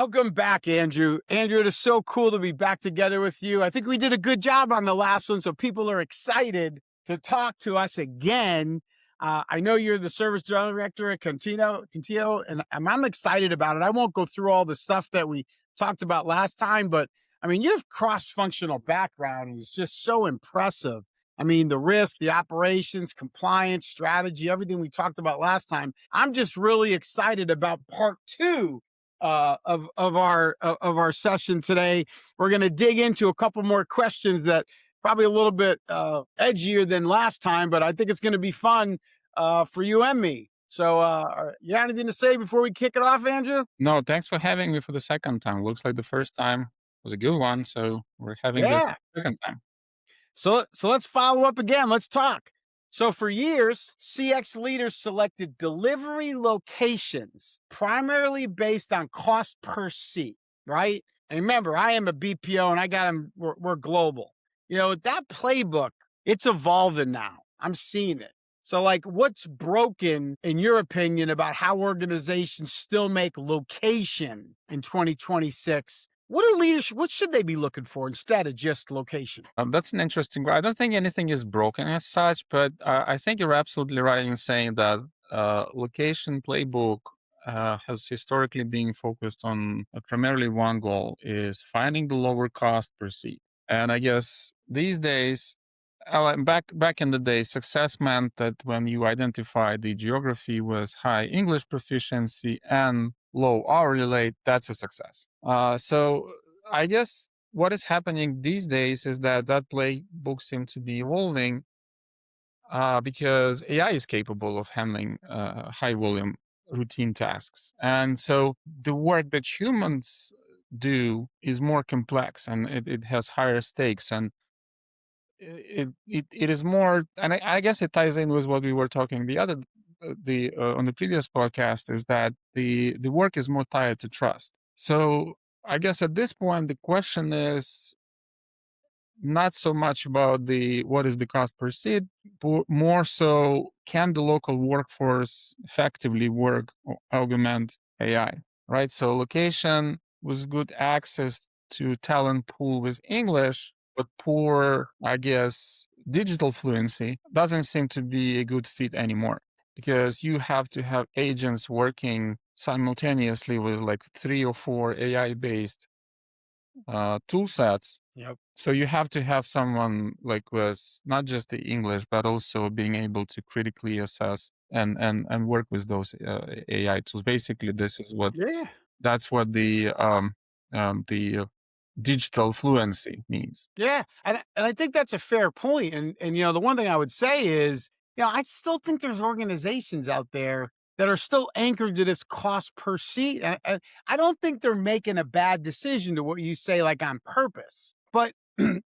Welcome back, Andrew. Andrew, it is so cool to be back together with you. I think we did a good job on the last one, so people are excited to talk to us again. I know you're the service director at Contigo, and I'm excited about it. I won't go through all the stuff that we talked about last time, but I mean, your cross-functional background is just so impressive. I mean, the risk, the operations, compliance, strategy, everything we talked about last time. I'm just really excited about part two of our session today. We're going to dig into a couple more questions that probably a little bit edgier than last time, but I think it's going to be fun for you and me. So, you got anything to say before we kick it off, Andrew? No, thanks for having me for the second time. Looks like the first time was a good one, so we're having this second time. So let's follow up again. Let's talk. So for years, CX leaders selected delivery locations primarily based on cost per seat, right? And remember, I am a BPO and I got them, we're global. You know, that playbook, it's evolving now. I'm seeing it. So like, what's broken in your opinion about how organizations still make location in 2026? What should they be looking for instead of just location? That's an interesting. I don't think anything is broken as such, but I think you're absolutely right in saying that location playbook has historically been focused on primarily one goal, is finding the lower cost per seat. And I guess these days, back in the day, success meant that when you identify the geography with high English proficiency and low hourly rate, that's a success. So I guess what is happening these days is that playbook seems to be evolving because AI is capable of handling high volume routine tasks. And so the work that humans do is more complex and it has higher stakes, and it is more, and I guess it ties in with what we were talking on the previous podcast, is that the work is more tied to trust. So I guess at this point the question is not so much about what is the cost per seat, but more so, can the local workforce effectively work or augment AI, right? So location with good access to talent pool with English, but poor, I guess, digital fluency doesn't seem to be a good fit anymore, because you have to have agents working simultaneously with like 3 or 4 AI-based tool sets. Yep. So you have to have someone like with not just the English, but also being able to critically assess and work with those AI tools. Basically, this is what that's what the digital fluency means. Yeah, and I think that's a fair point. And you know, the one thing I would say is, you know, I still think there's organizations out there that are still anchored to this cost per seat. And I don't think they're making a bad decision to what you say, like on purpose. But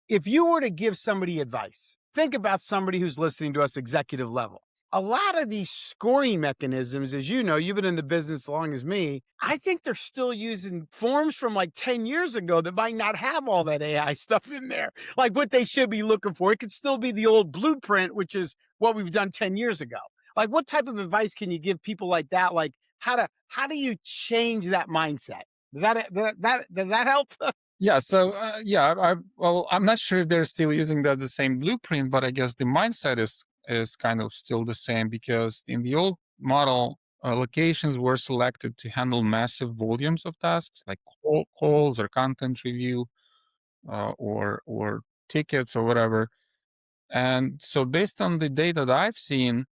if you were to give somebody advice, think about somebody who's listening to us executive level. A lot of these scoring mechanisms, as you know, you've been in the business as long as me, I think they're still using forms from like 10 years ago that might not have all that AI stuff in there, like what they should be looking for. It could still be the old blueprint, which is what we've done 10 years ago. Like, what type of advice can you give people like that? Like, how do you change that mindset? Does that help? Yeah. So I'm not sure if they're still using the same blueprint, but I guess the mindset is kind of still the same, because in the old model, locations were selected to handle massive volumes of tasks like calls or content review or tickets or whatever. And so based on the data that I've seen,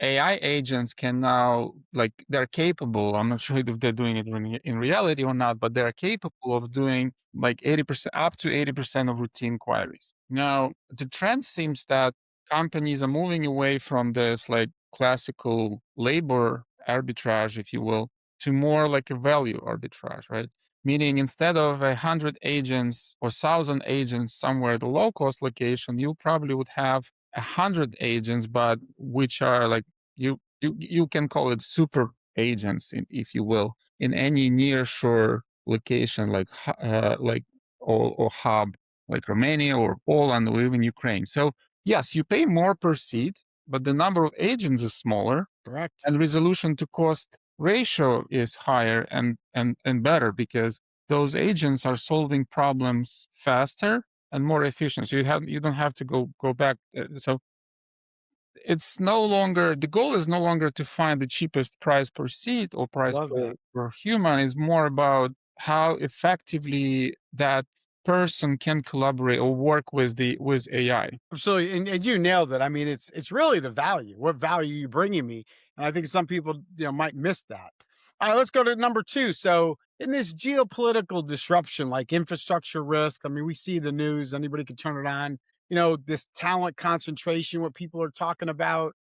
AI agents can now, like, they're capable, I'm not sure if they're doing it in reality or not, but they're capable of doing like 80%, up to 80% of routine queries. Now, the trend seems that companies are moving away from this like classical labor arbitrage, if you will, to more like a value arbitrage, right? Meaning instead of 100 agents or 1,000 agents somewhere at a low cost location, you probably would have 100 agents, but which are like, you can call it super agents, if you will, in any nearshore location like or hub like Romania or Poland or even Ukraine. So yes, you pay more per seat, but the number of agents is smaller. Correct. And resolution to cost ratio is higher and better because those agents are solving problems faster and more efficient. So you don't have to go back. So it's no longer, the goal is no longer to find the cheapest price per seat or price Love that. per human. It's more about how effectively that person can collaborate or work with AI. Absolutely, and you nailed it. I mean, it's really the value. What value you bringing me? And I think some people might miss that. All right, let's go to number two. So, in this geopolitical disruption, like infrastructure risk, I mean, we see the news. Anybody can turn it on. This talent concentration, what people are talking about.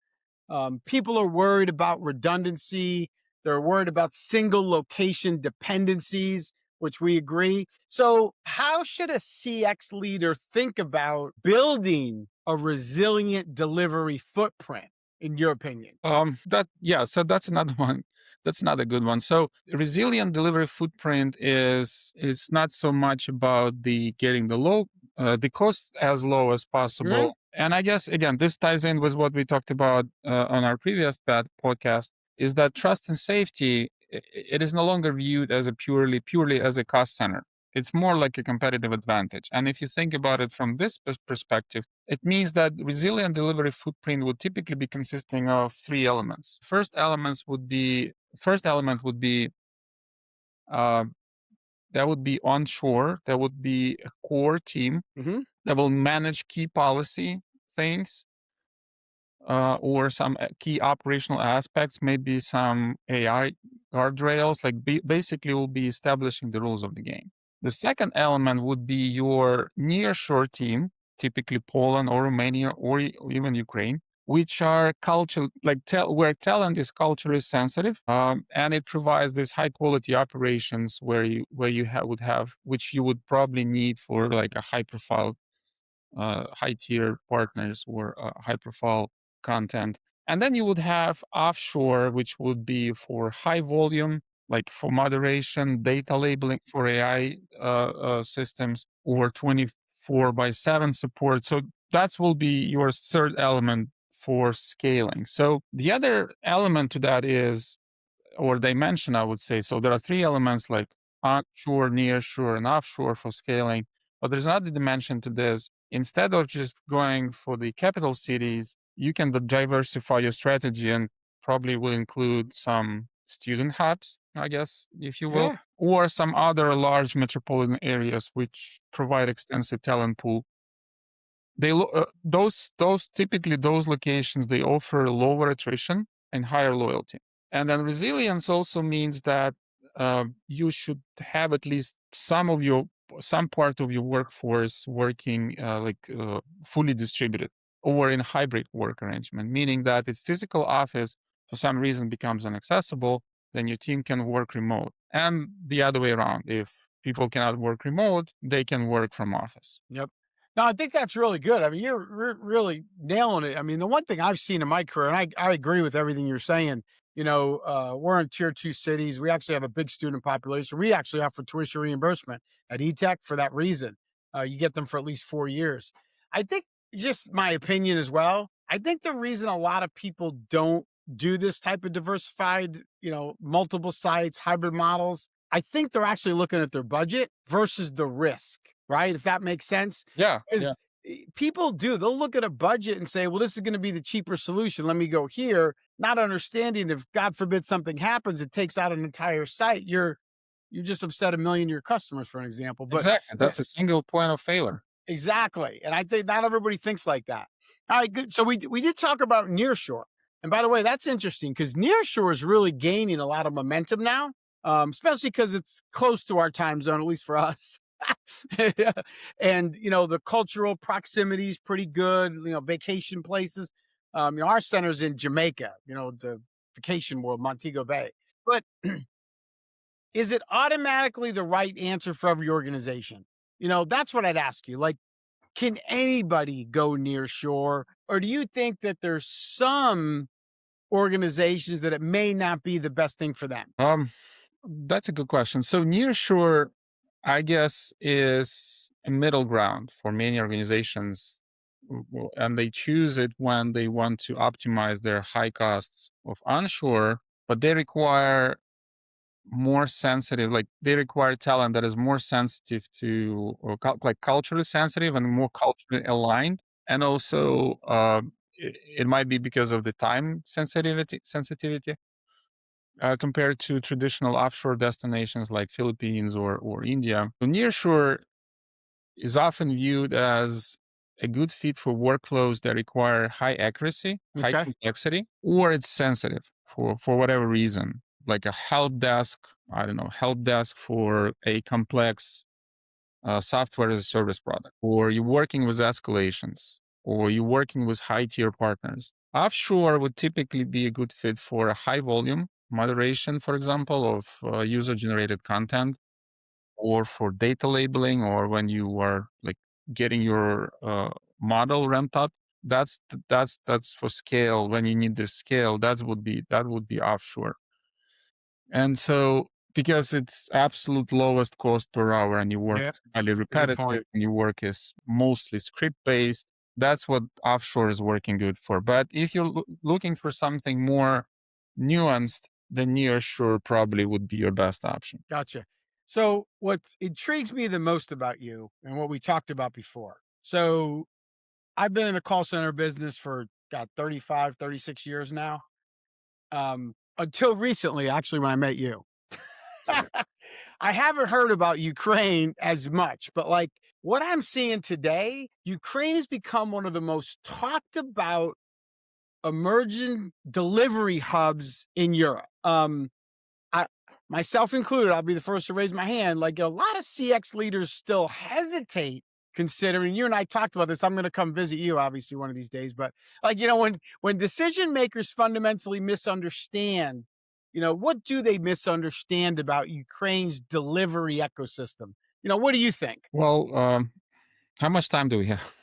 People are worried about redundancy. They're worried about single location dependencies, which we agree. So, how should a CX leader think about building a resilient delivery footprint, in your opinion? So that's another one. That's another good one. So resilient delivery footprint is not so much about the getting the cost as low as possible. And I guess again, this ties in with what we talked about on our previous podcast. Is that trust and safety? It is no longer viewed as a purely as a cost center. It's more like a competitive advantage. And if you think about it from this perspective, it means that resilient delivery footprint would typically be consisting of three elements. First element would be uh, that would be onshore. That would be a core team that will manage key policy things or some key operational aspects, maybe some AI guardrails. Like basically, will be establishing the rules of the game. The second element would be your nearshore team, typically Poland or Romania or even Ukraine, which are culture where talent is culturally sensitive, and it provides these high quality operations where you would have, which you would probably need for like a high profile, high tier partners or high profile content. And then you would have offshore, which would be for high volume, like for moderation, data labeling for AI systems, or 24/7 support. So that will be your third element for scaling. So the other element to that is, or dimension, I would say. So there are three elements like onshore, nearshore, and offshore for scaling. But there's another dimension to this. Instead of just going for the capital cities, you can diversify your strategy and probably will include some student hubs, I guess, if you will, or some other large metropolitan areas which provide extensive talent pool. Those typically those locations, they offer lower attrition and higher loyalty. And then resilience also means that you should have at least some part of your workforce working fully distributed or in hybrid work arrangement, meaning that if physical office for some reason becomes inaccessible, then your team can work remote. And the other way around, if people cannot work remote, they can work from office. Yep. No, I think that's really good. I mean, you're really nailing it. I mean, the one thing I've seen in my career, and I agree with everything you're saying, we're in tier 2 cities. We actually have a big student population. We actually offer tuition reimbursement at Etech for that reason. You get them for at least 4 years. I think, just my opinion as well, I think the reason a lot of people don't do this type of diversified, multiple sites, hybrid models, I think they're actually looking at their budget versus the risk, right? If that makes sense. Yeah. People they'll look at a budget and say, well, this is going to be the cheaper solution. Let me go here, not understanding if God forbid something happens, it takes out an entire site. You just upset 1 million of your customers, for an example. But exactly. That's a single point of failure. Exactly. And I think not everybody thinks like that. All right, good. So we did talk about nearshore. And by the way, that's interesting because nearshore is really gaining a lot of momentum now, especially because it's close to our time zone, at least for us. And, the cultural proximity is pretty good, vacation places. Our center's in Jamaica, the vacation world, Montego Bay. But is it automatically the right answer for every organization? That's what I'd ask you. Like, can anybody go near shore? Or do you think that there's some organizations that it may not be the best thing for them? That's a good question. So nearshore, I guess, is a middle ground for many organizations, and they choose it when they want to optimize their high costs of onshore but they require more sensitive, like they require talent that is more sensitive to, or like culturally sensitive and more culturally aligned. And also, it might be because of the time sensitivity compared to traditional offshore destinations like Philippines or India. So nearshore is often viewed as a good fit for workflows that require high accuracy, high Okay. complexity, or it's sensitive for whatever reason, like a help desk. I don't know, help desk for a complex software as a service product, or you're working with escalations, or you're working with high tier partners. Offshore would typically be a good fit for a high volume moderation, for example, of user generated content, or for data labeling, or when you are like getting your model ramped up. That's for scale. When you need the scale, that would be offshore. And so, because it's absolute lowest cost per hour, and your work Yeah. is highly Good repetitive, point. and your work is mostly script based, that's what offshore is working good for. But if you're looking for something more nuanced, then nearshore probably would be your best option. Gotcha. So what intrigues me the most about you and what we talked about before. So I've been in the call center business for 35, 36 years now. Until recently, actually, when I met you. I haven't heard about Ukraine as much, but like what I'm seeing today, Ukraine has become one of the most talked about emerging delivery hubs in Europe. I myself included, I'll be the first to raise my hand. Like a lot of CX leaders still hesitate considering. You and I talked about this. I'm going to come visit you, obviously, one of these days. But like when decision makers fundamentally misunderstand, what do they misunderstand about Ukraine's delivery ecosystem? What do you think? Well, how much time do we have?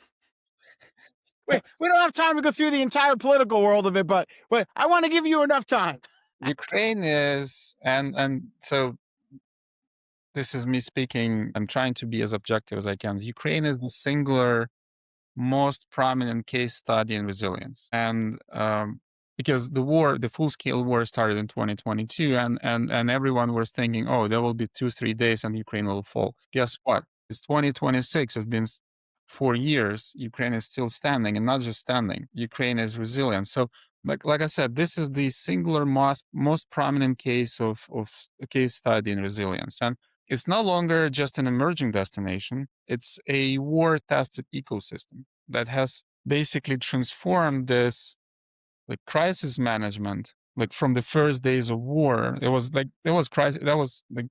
We don't have time to go through the entire political world of it, but I want to give you enough time. Ukraine is, and so this is me speaking. I'm trying to be as objective as I can. Ukraine is the singular most prominent case study in resilience, and because the full scale war started in 2022, and everyone was thinking, oh, there will be 2-3 days and Ukraine will fall. Guess what? It's 2026. It's been 4 years. Ukraine is still standing, and not just standing. Ukraine is resilient. So, like I said, this is the singular most prominent case of a case study in resilience, and it's no longer just an emerging destination. It's a war-tested ecosystem that has basically transformed this like crisis management. Like from the first days of war, it was crisis. That was like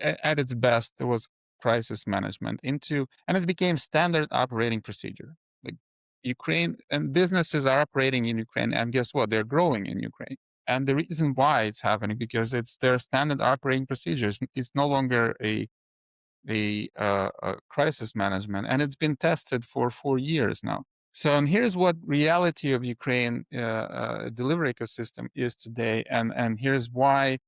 at its best, it was crisis management and it became standard operating procedure. Like Ukraine and businesses are operating in Ukraine, and guess what? They're growing in Ukraine. And the reason why it's happening because it's their standard operating procedures. It's no longer a crisis management, and it's been tested for 4 years now. So, and here's what reality of Ukraine delivery ecosystem is today, and here's why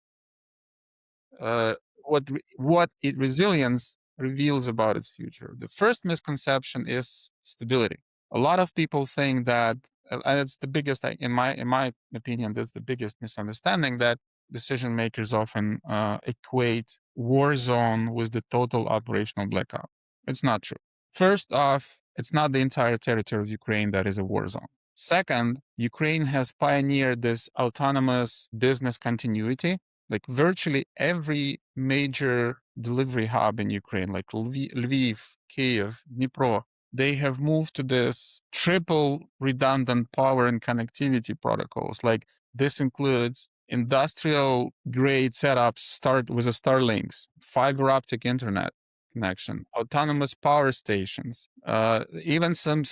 uh, what resilience reveals about its future. The first misconception is stability. A lot of people think that, and it's the biggest, in my opinion, that's the biggest misunderstanding, that decision makers often equate war zone with the total operational blackout. It's not true. First off, it's not the entire territory of Ukraine that is a war zone. Second, Ukraine has pioneered this autonomous business continuity. Like virtually every major delivery hub in Ukraine, like Lviv, Kiev, Dnipro, they have moved to this triple redundant power and connectivity protocols. Like this includes industrial grade setups start with a Starlinks, fiber optic internet connection, autonomous power stations, even some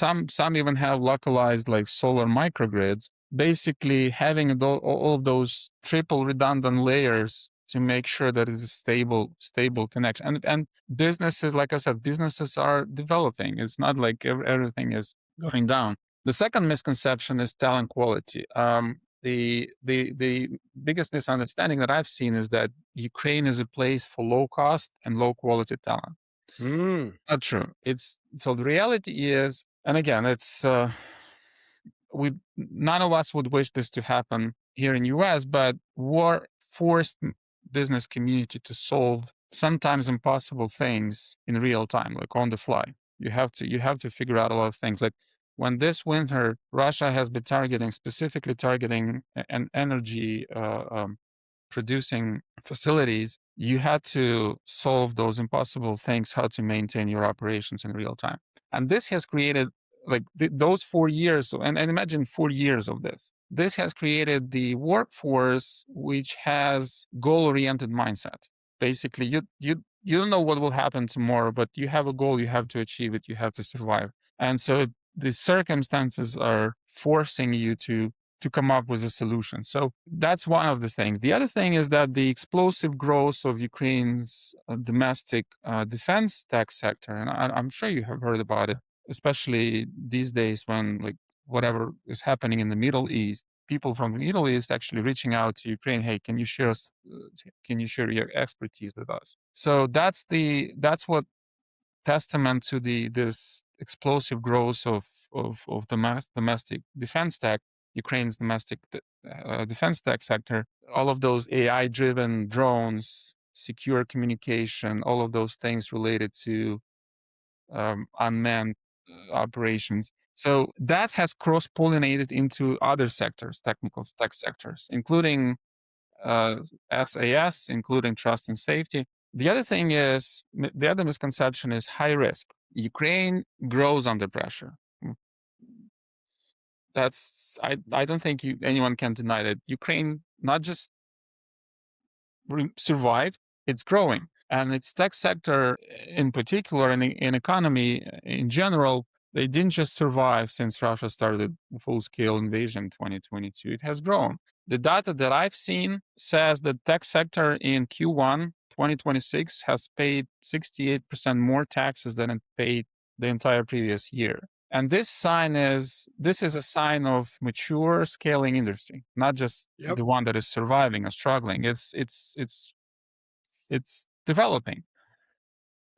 even have localized like solar microgrids, basically having all of those triple redundant layers to make sure that it's a stable connection. And businesses, like I said, businesses are developing. It's not like everything is going down. The second misconception is talent quality. The biggest misunderstanding that I've seen is that Ukraine is a place for low cost and low quality talent. Not true. The reality is, and again, it's none of us would wish this to happen here in US, but war forced business community to solve sometimes impossible things in real time, like on the fly. You have to figure out a lot of things. Like when this winter, Russia has been specifically targeting an energy producing facilities. You had to solve those impossible things, how to maintain your operations in real time. And this has created like those 4 years, and imagine 4 years of this. This has created the workforce which has goal-oriented mindset. Basically, you don't know what will happen tomorrow, but you have a goal, you have to achieve it, you have to survive. And so the circumstances are forcing you to come up with a solution. So that's one of the things. The other thing is that the explosive growth of Ukraine's domestic defense tech sector, and I'm sure you have heard about it, especially these days when like whatever is happening in the Middle East, people from the Middle East actually reaching out to Ukraine, hey, can you share your expertise with us? So that's what testament to this explosive growth of domestic defense tech, Ukraine's domestic defense tech sector. All of those AI driven drones, secure communication, all of those things related to unmanned operations. So that has cross pollinated into other sectors, technical tech sectors, including SAS, including trust and safety. The other thing is, the other misconception is high risk. Ukraine grows under pressure. I don't think anyone can deny that Ukraine not just survived, it's growing. And its tech sector in particular, and in economy in general, they didn't just survive since Russia started full-scale invasion in 2022. It has grown. The data that I've seen says the tech sector in Q1 2026 has paid 68% more taxes than it paid the entire previous year. And this is a sign of mature scaling industry, not just the one that is surviving or struggling. It's developing.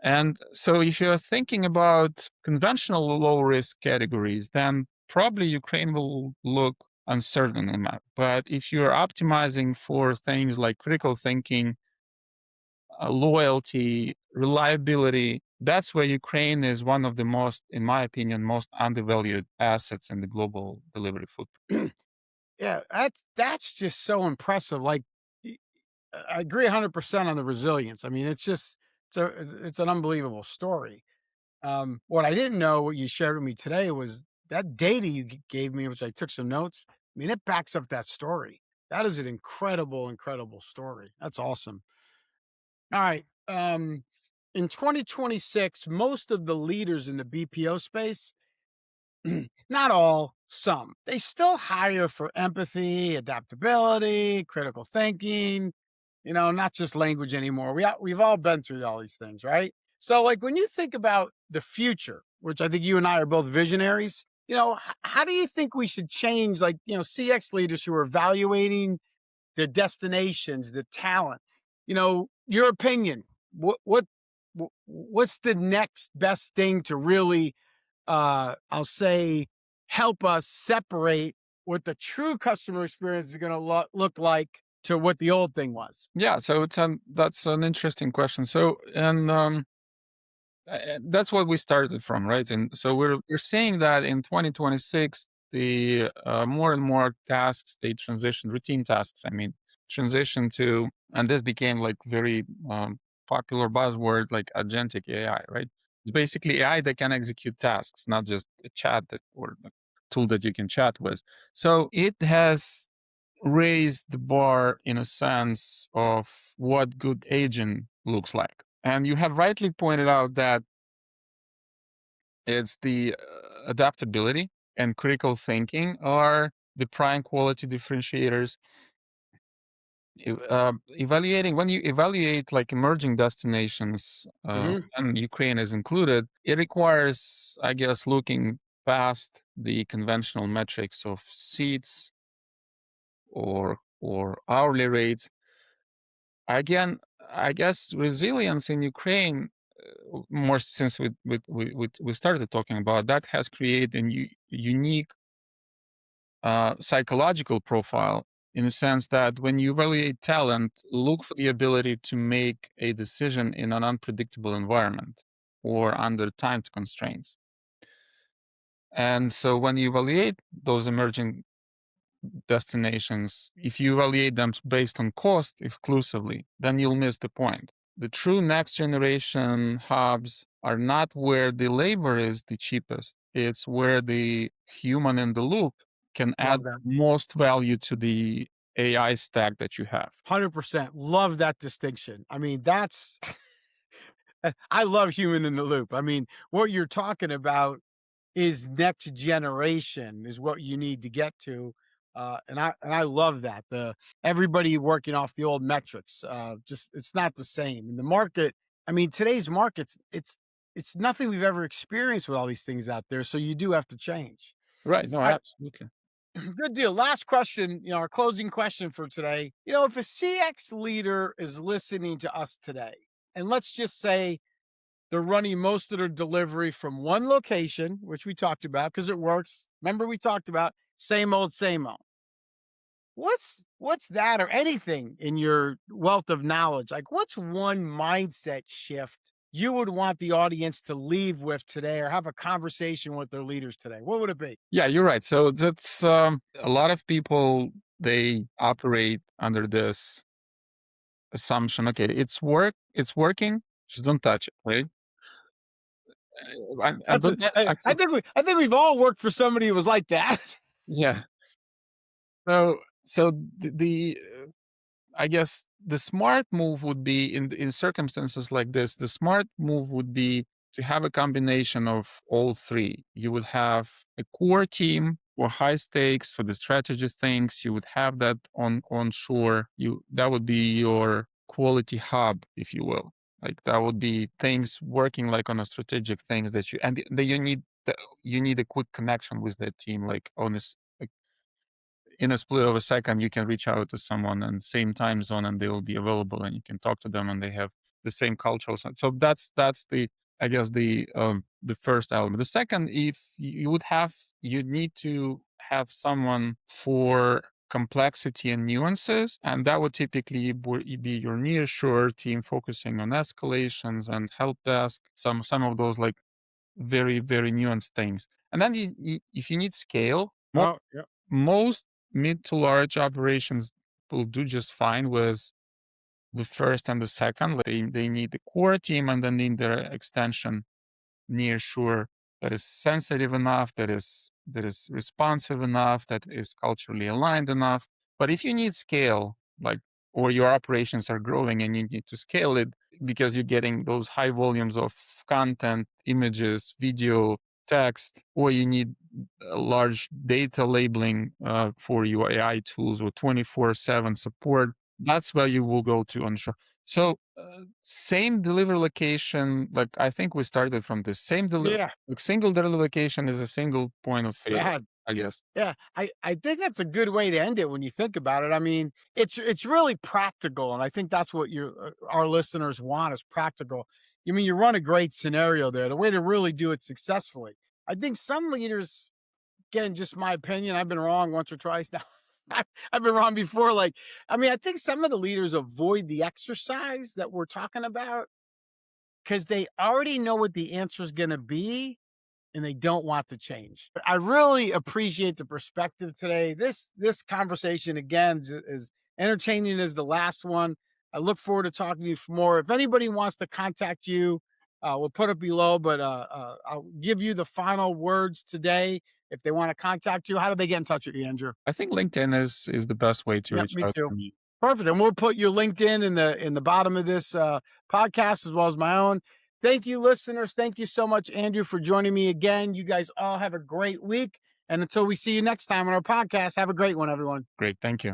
And so if you're thinking about conventional low risk categories, then probably Ukraine will look uncertain in that. But if you're optimizing for things like critical thinking, loyalty, reliability, that's where Ukraine is one of the most, in my opinion, most undervalued assets in the global delivery footprint. Yeah, that's just so impressive. Like, I agree 100% on the resilience. I mean, it's an unbelievable story. What I didn't know, what you shared with me today, was that data you gave me, which I took some notes. I mean, it backs up that story. That is an incredible, incredible story. That's awesome. All right. In 2026, most of the leaders in the BPO space, not all, some, they still hire for empathy, adaptability, critical thinking, not just language anymore. We've all been through all these things, right? So, like, when you think about the future, which I think you and I are both visionaries, how do you think we should change, like, CX leaders who are evaluating the destinations, the talent? Your opinion. What's the next best thing to really, I'll say, help us separate what the true customer experience is going to look like to what the old thing was? Yeah, so that's an interesting question. So, and that's what we started from, right? And so we're seeing that in 2026, the more and more tasks they transition, routine tasks, I mean, transition to, and this became like very popular buzzword, like agentic AI, right? It's basically AI that can execute tasks, not just a chat or a tool that you can chat with. So it has raised the bar in a sense of what good agent looks like. And you have rightly pointed out that it's the adaptability and critical thinking are the prime quality differentiators. Evaluating, when you evaluate like emerging destinations, and Ukraine is included, it requires, I guess, looking past the conventional metrics of seats or hourly rates. Again, I guess resilience in Ukraine, more since we started talking about that, has created a unique psychological profile, in the sense that when you evaluate talent, look for the ability to make a decision in an unpredictable environment or under timed constraints. And so when you evaluate those emerging destinations, if you evaluate them based on cost exclusively, then you'll miss the point. The true next generation hubs are not where the labor is the cheapest. It's where the human in the loop can add Love that. most value to the AI stack that you have. 100%. Love that distinction. I mean, that's, I love human in the loop. I mean, what you're talking about is next generation is what you need to get to. And I love that. Everybody working off the old metrics. Just it's not the same. In the market, I mean, today's markets, it's nothing we've ever experienced with all these things out there. So you do have to change. Right. No, I- absolutely. Good deal. Last question, our closing question for today. If a CX leader is listening to us today, and let's just say they're running most of their delivery from one location, which we talked about because it works. Remember, we talked about same old, same old. What's that, or anything in your wealth of knowledge? Like, what's one mindset shift you would want the audience to leave with today, or have a conversation with their leaders today? What would it be? Yeah, you're right. So that's a lot of people, they operate under this assumption. Okay, it's working. Just don't touch it, right? I think we've all worked for somebody who was like that. Yeah. So the I guess the smart move would be in circumstances like this. The smart move would be to have a combination of all three. You would have a core team for high stakes for the strategy things. You would have that onshore. That would be your quality hub, if you will. Like that would be things working like on a strategic things that you need a quick connection with that team, like on this. In a split of a second, you can reach out to someone in the same time zone and they will be available and you can talk to them and they have the same cultural. So that's the, I guess, the first element. The second, if you need to have someone for complexity and nuances, and that would typically be your nearshore team focusing on escalations and help desk, some of those like very, very nuanced things. And then if you need scale, most mid to large operations will do just fine with the first and the second. They need the core team and then need their extension nearshore that is sensitive enough, that is responsive enough, that is culturally aligned enough. But if you need scale, or your operations are growing and you need to scale it because you're getting those high volumes of content, images, video, text, or you need a large data labeling for your AI tools with 24/7 support, that's where you will go to onshore. So same delivery location, like I think we started from this same single delivery location is a single point of failure, I guess. Yeah, I think that's a good way to end it when you think about it. I mean, it's really practical, and I think that's what our listeners want is practical. I mean, you run a great scenario there. The way to really do it successfully. I think some leaders, again, just my opinion, I've been wrong once or twice now. I've been wrong before. I think some of the leaders avoid the exercise that we're talking about because they already know what the answer is going to be and they don't want to change. I really appreciate the perspective today. This conversation, again, is entertaining as the last one. I look forward to talking to you more. If anybody wants to contact you, we'll put it below, but I'll give you the final words today. If they want to contact you, how do they get in touch with you, Andrew? I think LinkedIn is the best way to reach out to me. Perfect. And we'll put your LinkedIn in the bottom of this podcast as well as my own. Thank you, listeners. Thank you so much, Andrew, for joining me again. You guys all have a great week. And until we see you next time on our podcast, have a great one, everyone. Great. Thank you.